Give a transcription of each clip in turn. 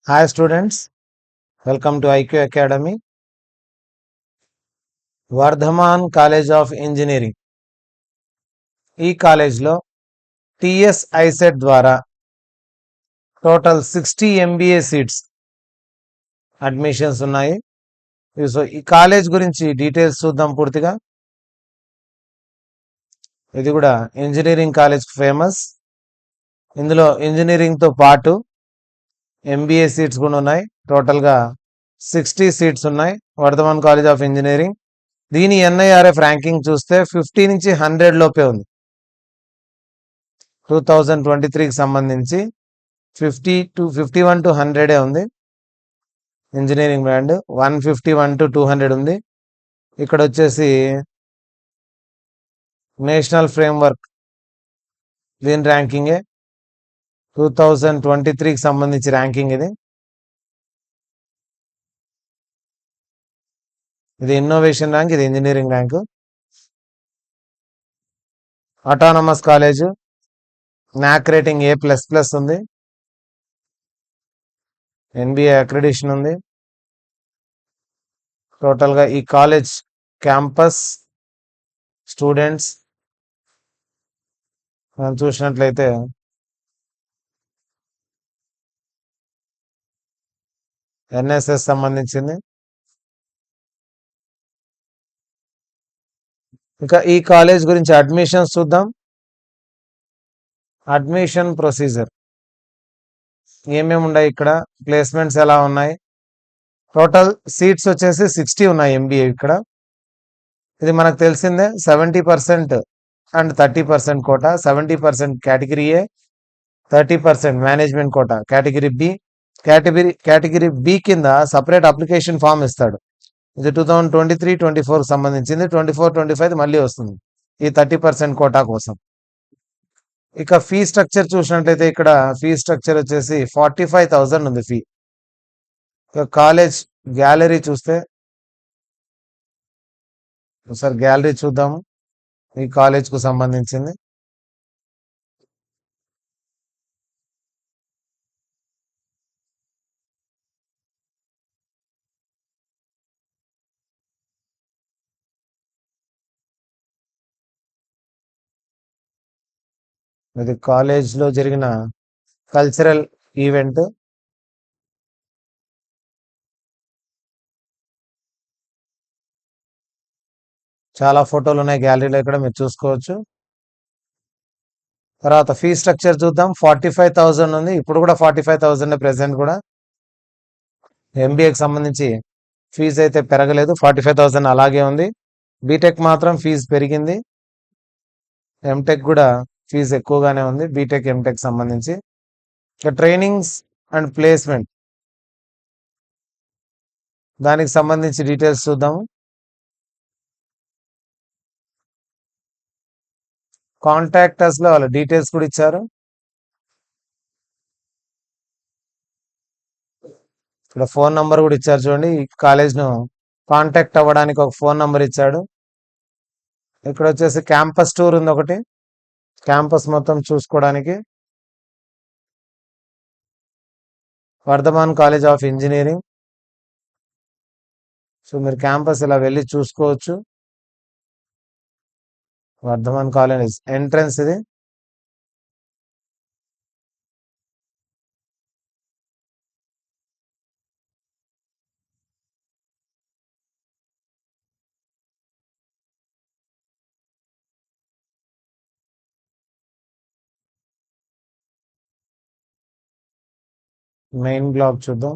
Hi students, welcome to IQ Academy. Vardhaman college of engineering ఈ కాలేజ్లో TS ICET ద్వారా total 60 MBA seats admissions ఉన్నాయి. So ఈ college గురించి డీటెయిల్స్ చూద్దాం పూర్తిగా. ఇది కూడా ఇంజనీరింగ్ కాలేజ్ ఫేమస్. ఇందులో ఇంజనీరింగ్తో పాటు ఎంబీఏ సీట్స్ కూడా ఉన్నాయి. టోటల్గా 60 సీట్స్ ఉన్నాయి వర్ధమాన్ కాలేజ్ ఆఫ్ ఇంజనీరింగ్. దీని ఎన్ఐఆర్ఎఫ్ ర్యాంకింగ్ చూస్తే 50 నుంచి 100 లోపే ఉంది. 2023కి సంబంధించి 51 to 100 ఉంది. ఇంజనీరింగ్ బ్రాండ్ 151 to 200 ఉంది. ఇక్కడ వచ్చేసి నేషనల్ ఫ్రేమ్వర్క్ దీని ర్యాంకింగే 2023కి సంబంధించి ర్యాంకింగ్ ఇది. ఇది ఇన్నోవేషన్ ర్యాంక్, ఇది ఇంజనీరింగ్ ర్యాంకు. ఆటానమస్ కాలేజ్, నాక్ రేటింగ్ A++ ఉంది. ఎన్బిఏ అక్రిడిషన్ ఉంది. టోటల్గా ఈ కాలేజ్ క్యాంపస్ స్టూడెంట్స్ మనం చూసినట్లయితే ఎన్ఎస్ఎస్ సంబంధించింది. ఇంకా ఈ కాలేజ్ గురించి అడ్మిషన్స్ చూద్దాం. అడ్మిషన్ ప్రొసీజర్ ఏమేమి ఉన్నాయి, ఇక్కడ ప్లేస్మెంట్స్ ఎలా ఉన్నాయి. టోటల్ సీట్స్ వచ్చేసి 60 ఉన్నాయి ఎంబీఏ. ఇక్కడ ఇది మనకు తెలిసిందే 70% అండ్ 30% కోటా. 70% కేటగిరీ ఏ, 30% మేనేజ్మెంట్ కోటా కేటగిరీ బి. కేటగిరీ బి కింద సపరేట్ అప్లికేషన్ ఫామ్ ఇస్తాడు. ఇది 2023-24 సంబంధించింది. 24-25 మళ్ళీ వస్తుంది ఈ 30% కోటా కోసం. ఇక ఫీ స్ట్రక్చర్ చూసినట్లయితే ఇక్కడ ఫీ స్ట్రక్చర్ వచ్చేసి 45,000 ఉంది ఫీ. ఇక కాలేజ్ గ్యాలరీ చూస్తే ఒకసారి గ్యాలరీ చూద్దాము. ఈ కాలేజ్కు సంబంధించింది ఇది కాలేజ్లో జరిగిన కల్చరల్ ఈవెంట్. చాలా ఫోటోలు ఉన్నాయి గ్యాలరీలో, ఇక్కడ మీరు చూసుకోవచ్చు. తర్వాత ఫీ స్ట్రక్చర్ చూద్దాం. 45,000 ఉంది, ఇప్పుడు కూడా 45,000 ప్రెసెంట్ కూడా. ఎంబీఏకి సంబంధించి ఫీజు అయితే పెరగలేదు, 45,000 అలాగే ఉంది. బీటెక్ మాత్రం ఫీజు పెరిగింది. ఎంటెక్ కూడా ఫీజు ఎక్కువగానే ఉంది, బీటెక్ ఎంటెక్ సంబంధించి. ఇక ట్రైనింగ్స్ అండ్ ప్లేస్మెంట్ దానికి సంబంధించి డీటెయిల్స్ చూద్దాము. కాంటాక్టర్స్లో వాళ్ళ డీటెయిల్స్ కూడా ఇచ్చారు. ఇక్కడ ఫోన్ నంబర్ కూడా ఇచ్చారు చూడండి. ఈ కాలేజ్ను కాంటాక్ట్ అవ్వడానికి ఒక ఫోన్ నంబర్ ఇచ్చాడు. ఇక్కడ వచ్చేసి క్యాంపస్ టూర్ ఉంది ఒకటి, క్యాంపస్ మొత్తం చూసుకోవడానికి. Vardhaman college of engineering. So మీరు క్యాంపస్ ఇలా వెళ్ళి చూసుకోవచ్చు. వర్ధమాన్ కాలేజ్ ఎంట్రన్స్ ఇది. మెయిన్ బ్లాక్ చూద్దాం.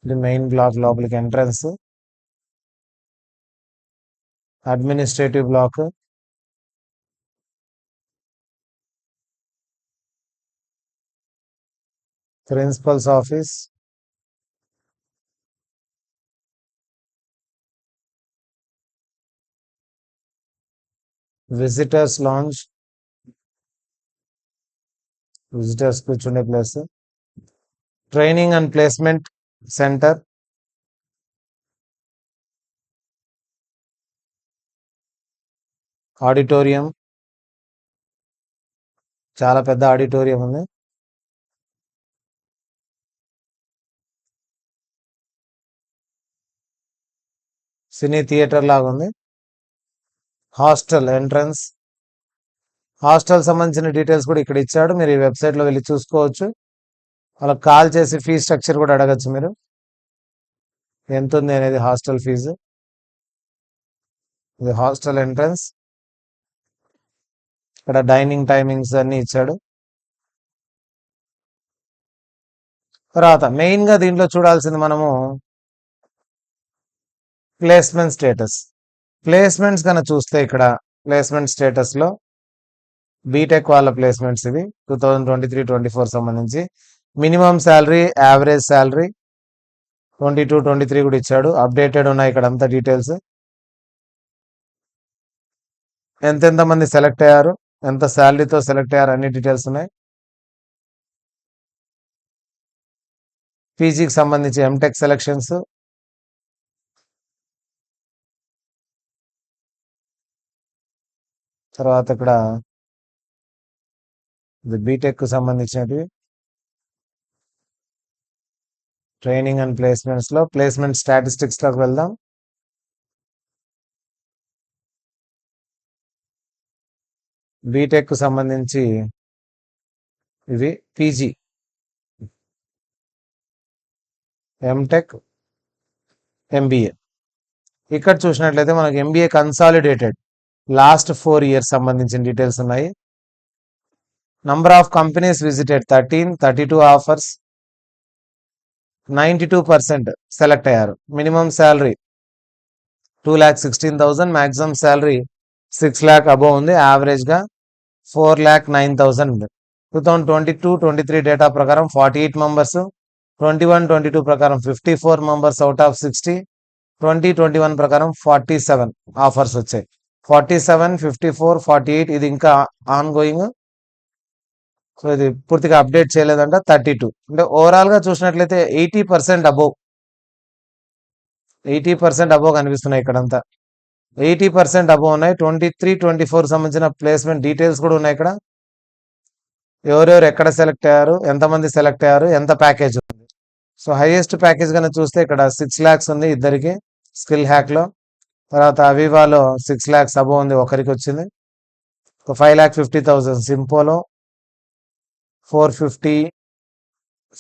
ఇది మెయిన్ బ్లాక్ లోపలికి entrance. Administrative block, principal's office, visitors lounge, visitors కూర్చునే place, training and placement centre, auditorium, చాలా పెద్ద ఆడిటోరియం ఉంది. సినీ థియేటర్ లాగా ఉంది. హాస్టల్ ఎంట్రన్స్, హాస్టల్ సంబంధించిన డీటెయిల్స్ కూడా ఇక్కడ ఇచ్చాడు. మీరు ఈ వెబ్సైట్లో వెళ్ళి చూసుకోవచ్చు. వాళ్ళకి కాల్ చేసి ఫీజ్ స్ట్రక్చర్ కూడా అడగచ్చు మీరు, ఎంత ఉంది అనేది హాస్టల్ ఫీజు. ఇది హాస్టల్ ఎంట్రన్స్. ఇక్కడ డైనింగ్ టైమింగ్స్ అన్ని ఇచ్చాడు. తర్వాత మెయిన్గా దీంట్లో చూడాల్సింది మనము ప్లేస్మెంట్ స్టేటస్. ప్లేస్మెంట్స్ కన్నా చూస్తే ఇక్కడ ప్లేస్మెంట్ స్టేటస్లో బీటెక్ వాళ్ళ ప్లేస్మెంట్స్ ఇవి 2023-24 సంబంధించి మినిమం శాలరీ, యావరేజ్ శాలరీ 22-23 కూడా ఇచ్చాడు. అప్డేటెడ్ ఉన్నాయి ఇక్కడ అంతా డీటెయిల్స్. ఎంతెంత మంది సెలెక్ట్ అయ్యారు, ఎంత శాలరీతో సెలెక్ట్ అయ్యారు అన్ని డీటెయిల్స్ ఉన్నాయి. పీజీకి సంబంధించి ఎంటెక్ సెలెక్షన్స్, తర్వాత ఇక్కడ బీటెక్ సంబంధించినవి ట్రైనింగ్ అండ్ ప్లేస్మెంట్స్లో ప్లేస్మెంట్ స్టాటిస్టిక్స్లోకి వెళ్దాం. బీటెక్ సంబంధించి ఇవి పీజీ, ఎంటెక్, ఎంబీఏ. ఇక్కడ చూసినట్లయితే మనకి ఎంబీఏ కన్సాలిడేటెడ్ లాస్ట్ 4 years సంబంధించిన డీటెయిల్స్ ఉన్నాయి. Number of companies visited 13, 32 offers, 92% select అయ్యారు. Minimum salary 2,16,000, maximum salary 6 lakh above ఉంది. యావరేజ్గా 4,09,000 ఉంది. 2022-23 డేటా ప్రకారం 48 మెంబర్స్, 21-22 ప్రకారం 54 మెంబర్స్ అవుట్ ఆఫ్ 60, 20-21 ప్రకారం 47 ఆఫర్స్ వచ్చాయి. 47, 54, 48 ఇది ఇంకా ఆన్ గోయింగ్. సో ఇది పూర్తిగా అప్డేట్ చేయలేదంట. 32 అంటే ఓవరాల్గా చూసినట్లయితే 80% అబోవ్, 80% అబోవ్ కనిపిస్తున్నాయి ఇక్కడంతా. 80% అబోవ్ ఉన్నాయి. 23-24 సంబంధించిన ప్లేస్మెంట్ డీటెయిల్స్ కూడా ఉన్నాయి ఇక్కడ. ఎవరెవరు ఎక్కడ సెలెక్ట్ అయ్యారు, ఎంతమంది సెలెక్ట్ అయ్యారు, ఎంత ప్యాకేజ్ ఉంది. సో హైయెస్ట్ ప్యాకేజ్ కన్నా చూస్తే ఇక్కడ 6 lakhs ఉంది ఇద్దరికి స్కిల్ హ్యాక్లో. తర్వాత అవివాలో 6 lakhs అబోవ్ ఉంది ఒకరికి వచ్చింది. 5,50,000 సింపోలో, 450,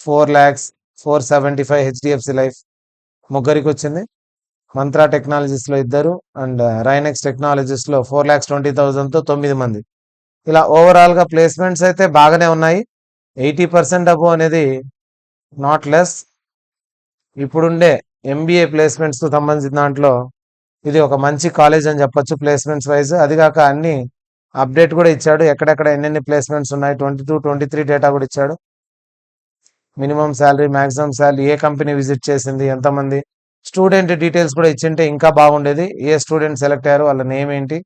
4 lakhs, 475 హెచ్డిఎఫ్సి లైఫ్ ముగ్గురికి వచ్చింది. మంత్రా టెక్నాలజీస్లో ఇద్దరు అండ్ రైనెక్స్ టెక్నాలజీస్లో 4,20,000తో 9 మంది. ఇలా ఓవరాల్గా ప్లేస్మెంట్స్ అయితే బాగానే ఉన్నాయి. 80% అబోవ్ అనేది నాట్ లెస్. ఇప్పుడుండే ఎంబీఏ ప్లేస్మెంట్స్కు సంబంధించిన దాంట్లో ఇది ఒక మంచి కాలేజ్ అని చెప్పొచ్చు ప్లేస్మెంట్స్ వైజ్. అదిగాక అన్ని అప్డేట్ కూడా ఇచ్చాడు, ఎక్కడెక్కడ ఎన్నెన్ని ప్లేస్మెంట్స్ ఉన్నాయి. 22-23 డేటా కూడా ఇచ్చాడు. మినిమం శాలరీ, మ్యాక్సిమం శాలరీ, ఏ కంపెనీ విజిట్ చేసింది, ఎంతమంది, స్టూడెంట్ డీటెయిల్స్ కూడా ఇచ్చింటే ఇంకా బాగుండేది. ఏ స్టూడెంట్ సెలెక్ట్ అయ్యారు, వాళ్ళ నేమ్ ఏంటి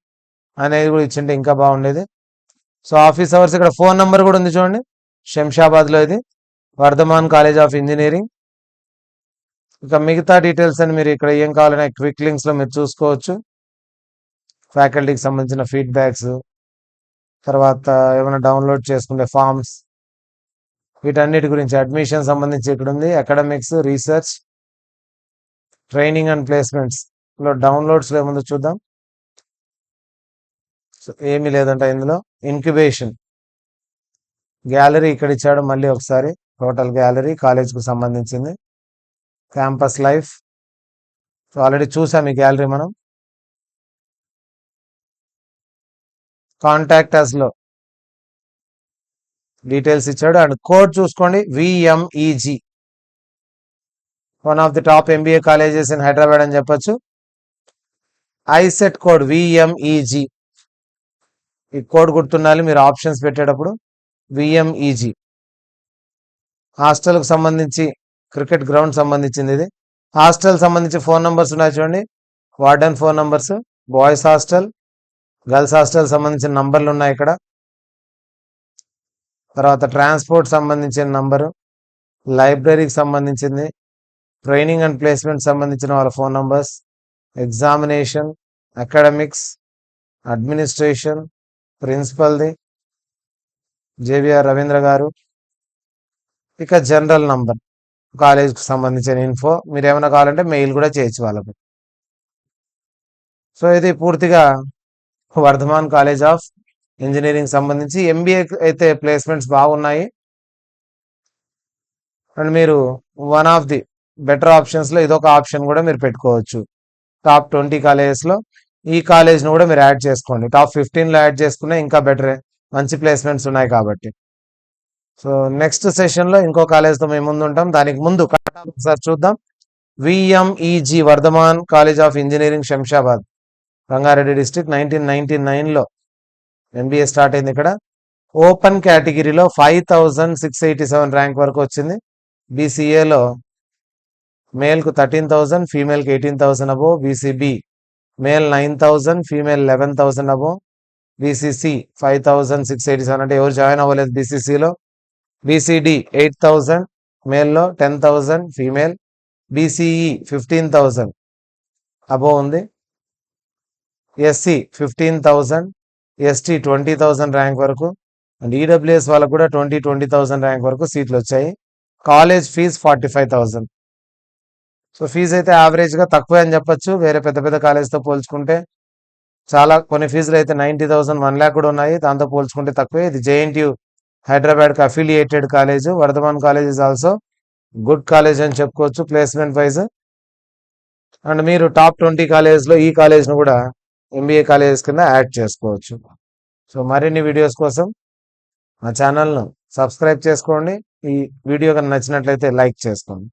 అనేది కూడా ఇచ్చింటే ఇంకా బాగుండేది. సో ఆఫీస్ అవర్స్ ఇక్కడ ఫోన్ నెంబర్ కూడా ఉంది చూడండి. శంషాబాద్లో ఇది వర్ధమాన్ కాలేజ్ ఆఫ్ ఇంజనీరింగ్. ఇక మిగతా డీటెయిల్స్ అని మీరు ఇక్కడ ఏం కావాలనే క్విక్ లింక్స్లో మీరు చూసుకోవచ్చు. ఫ్యాకల్టీకి సంబంధించిన ఫీడ్బ్యాక్స్, తర్వాత ఏమైనా డౌన్లోడ్ చేసుకునే ఫామ్స్, వీటన్నిటి గురించి అడ్మిషన్ సంబంధించి ఇక్కడ ఉంది. అకాడమిక్స్, రీసెర్చ్, ట్రైనింగ్ అండ్ ప్లేస్మెంట్స్లో డౌన్లోడ్స్లో ఏముందో చూద్దాం. సో ఏమీ లేదంట ఇందులో. ఇంక్యుబేషన్ గ్యాలరీ ఇక్కడ ఇచ్చాడు మళ్ళీ ఒకసారి. టోటల్ గ్యాలరీ కాలేజ్కు సంబంధించింది. క్యాంపస్ లైఫ్ ఆల్రెడీ చూసాం ఈ గ్యాలరీ మనం. కాంటాక్ట్ అస్లో డీటెయిల్స్ ఇచ్చాడు అండ్ కోడ్ చూసుకోండి VMEG, one of the top MBA colleges in Hyderabad అని చెప్పొచ్చు. ఐసెట్ కోడ్ విఎంఈజీ, ఈ కోడ్ గుర్తుండాలి మీరు ఆప్షన్స్ పెట్టేటప్పుడు. విఎంఈజీ హాస్టల్కి సంబంధించి క్రికెట్ గ్రౌండ్ సంబంధించింది ఇది. హాస్టల్ సంబంధించి ఫోన్ నంబర్స్ ఉన్నాయి చూడండి. Warden phone numbers, boys hostel, girls hostel సంబంధించిన నంబర్లు ఉన్నాయి ఇక్కడ. తర్వాత ట్రాన్స్పోర్ట్ సంబంధించిన నంబరు, లైబ్రరీకి సంబంధించింది, ట్రైనింగ్ అండ్ ప్లేస్మెంట్ సంబంధించిన వాళ్ళ phone numbers, examination, academics, administration, ప్రిన్సిపల్ది జేవిఆర్ రవీంద్ర గారు. ఇక జనరల్ నంబర్, కాలేజ్కి సంబంధించిన ఇన్ఫో. మీరు ఏమైనా కావాలంటే మెయిల్ కూడా చేయొచ్చు వాళ్ళకు. సో ఇది పూర్తిగా వర్ధమాన్ కాలేజ్ ఆఫ్ ఇంజనీరింగ్ సంబంధించి. ఎంబీఏ అయితే ప్లేస్మెంట్స్ బాగున్నాయి. అండ్ మీరు వన్ ఆఫ్ ది బెటర్ ఆప్షన్స్లో ఇదొక ఆప్షన్ కూడా మీరు పెట్టుకోవచ్చు. టాప్ 20 కాలేజెస్లో ఈ కాలేజ్ను కూడా మీరు యాడ్ చేసుకోండి. టాప్ 15లో యాడ్ చేసుకునే ఇంకా బెటరే, మంచి ప్లేస్మెంట్స్ ఉన్నాయి కాబట్టి. సో నెక్స్ట్ సెషన్లో ఇంకో కాలేజ్తో మేము ముందు ఉంటాం. దానికి ముందు ఒకసారి చూద్దాం. VMEG Vardhaman college of engineering Shamshabad, Rangareddy district. 1999లో ఎంబీఏ స్టార్ట్ అయింది ఇక్కడ. ఓపెన్ కేటగిరీలో 5687 ర్యాంక్ వరకు వచ్చింది. బీసీఏలో మేల్కు 13,000, ఫీమేల్కి 18,000 above. BCB male 9,000, female 11,000 above. BCC 5,687, అంటే ఎవరు జాయిన్ అవ్వలేదు బీసీసీలో. బీసీడీ 8,000, మేల్లో 10,000, ఫీమేల్. బీసీఈ 15,000 అబో ఉంది. ఎస్సీ 15,000, ఎస్టీ 20,000 ర్యాంక్ వరకు. అండ్ ఈడబ్ల్యూఎస్ వాళ్ళకు కూడా 20,000 ర్యాంక్ వరకు సీట్లు వచ్చాయి. College fee 45,000. సో ఫీజు అయితే యావరేజ్గా తక్కువే అని చెప్పొచ్చు. వేరే పెద్ద పెద్ద కాలేజ్తో పోల్చుకుంటే చాలా కొన్ని ఫీజులు అయితే 90,000, 1 lakh కూడా ఉన్నాయి. దాంతో పోల్చుకుంటే తక్కువే. ఇది జేఎన్టీయూ హైదరాబాద్కి affiliated college. Vardhaman college is also good college అని చెప్పుకోవచ్చు ప్లేస్మెంట్ వైజ్. అండ్ మీరు టాప్ 20 కాలేజ్లో ఈ కాలేజ్ను కూడా ఎంబీఏ కాలేజెస్ కింద యాడ్ చేసుకోవచ్చు. సో మరిన్ని వీడియోస్ కోసం మా ఛానల్ను సబ్స్క్రైబ్ చేసుకోండి. ఈ వీడియో కనుక నచ్చినట్లయితే లైక్ చేసుకోండి.